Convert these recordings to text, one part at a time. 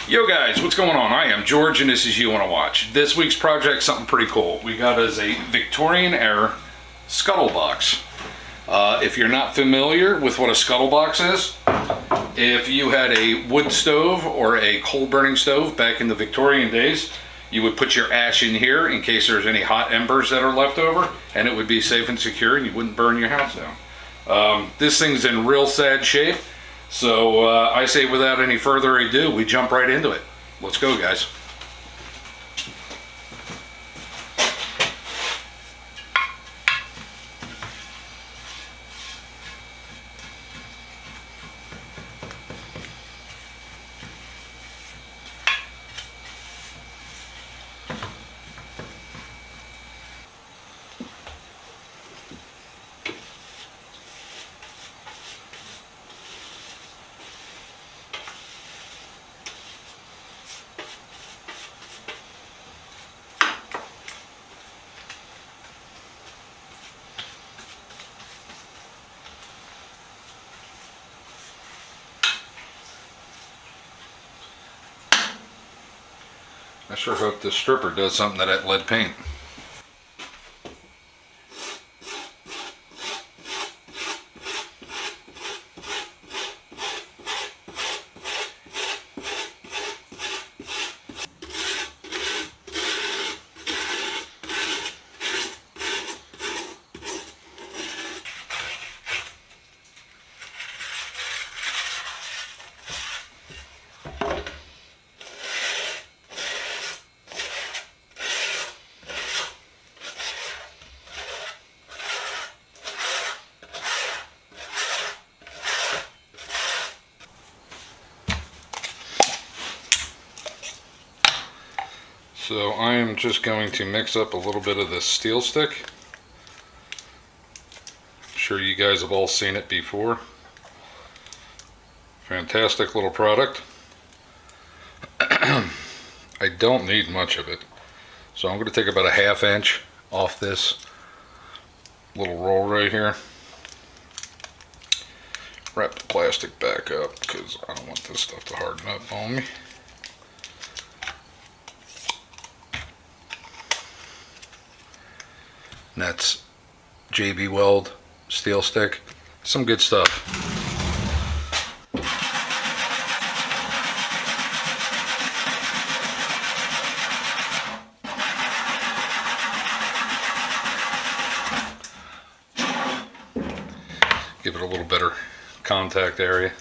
Yo guys, what's going on? I am George and this is You Wanna Watch. This week's project, something pretty cool. We got us a Victorian era scuttle box. If you're not familiar with what a scuttle box is, if you had a wood stove or a coal burning stove back in the Victorian days, you would put your ash in here in case there's any hot embers that are left over, and it would be safe and secure and you wouldn't burn your house down. This thing's in real sad shape. So I say without any further ado, we jump right into it. Let's go, guys. I sure hope this stripper does something to that lead paint. So I am just going to mix up a little bit of this steel stick. I'm sure you guys have all seen it before. Fantastic little product. I don't need much of it. So I'm going to take about a ½ inch off this little roll right here. Wrap the plastic back up because I don't want this stuff to harden up on me. And that's JB Weld steel stick. Some good stuff. Give it a little better contact area.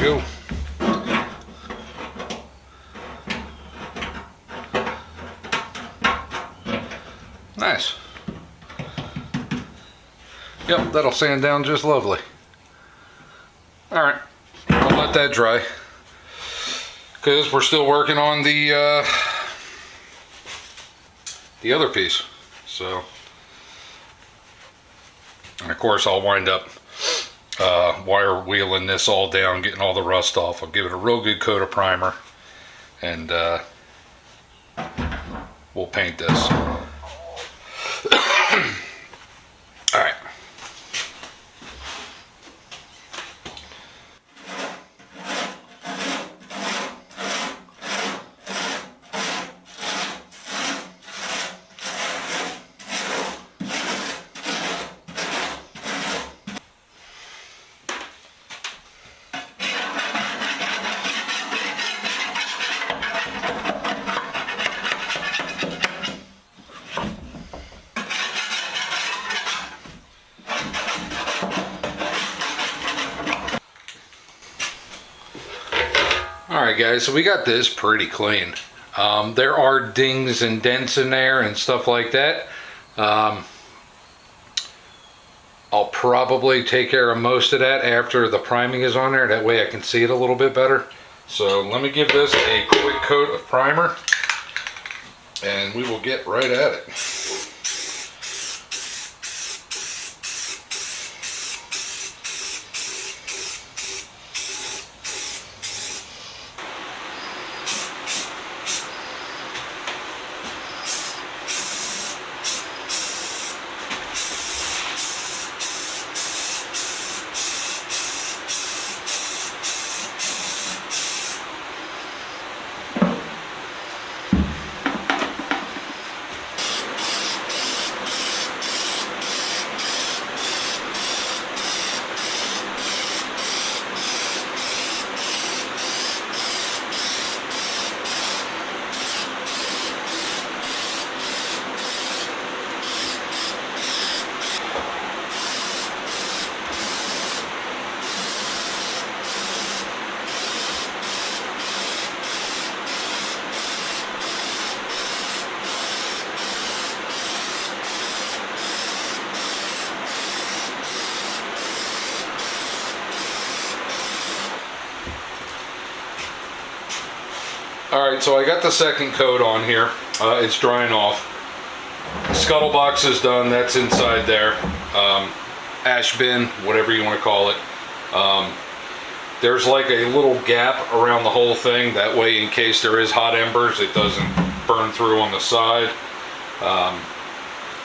Go. Nice. Yep, that'll sand down just lovely. Alright, I'll let that dry because we're still working on the other piece. So, and of course I'll wind up wire wheeling this all down, getting all the rust off. I'll give it a real good coat of primer and we'll paint this. All right. guys, so we got this pretty clean. There are dings and dents in there and stuff like that. I'll probably take care of most of that after the priming is on there. That way I can see it a little bit better. So let me give this a quick coat of primer and we will get right at it. Alright, so I got the second coat on here. It's drying off. Scuttle box is done. That's inside there. Ash bin, whatever you want to call it. There's like a little gap around the whole thing. That way, in case there is hot embers, it doesn't burn through on the side.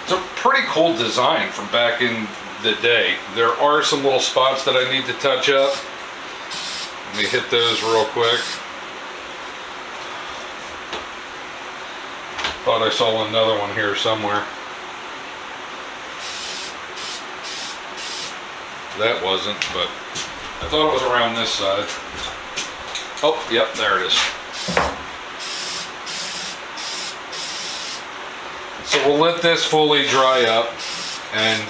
It's a pretty cool design from back in the day. There are some little spots that I need to touch up. Let me hit those real quick. Thought I saw another one here somewhere. That wasn't, but I thought it was around this side. Oh, yep, there it is. So we'll let this fully dry up, and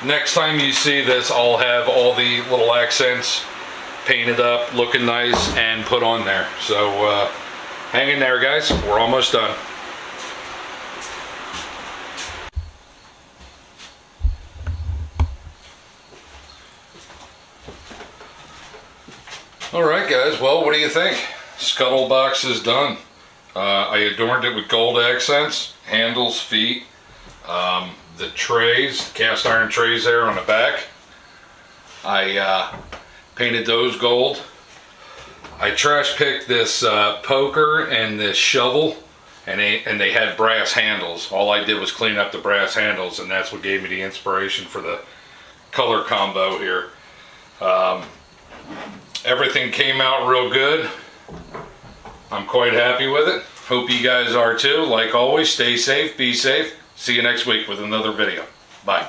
next time you see this, I'll have all the little accents painted up, looking nice, and put on there. So hang in there, guys. We're almost done. Alright guys, well, what do you think? Scuttle box is done. I adorned it with gold accents, handles, feet, the trays, cast iron trays there on the back. I painted those gold. I trash picked this poker and this shovel, and they had brass handles. All I did was clean up the brass handles, and that's what gave me the inspiration for the color combo here. Everything came out real good. I'm quite happy with it. Hope you guys are too. Like always, stay safe, be safe. See you next week with another video. Bye.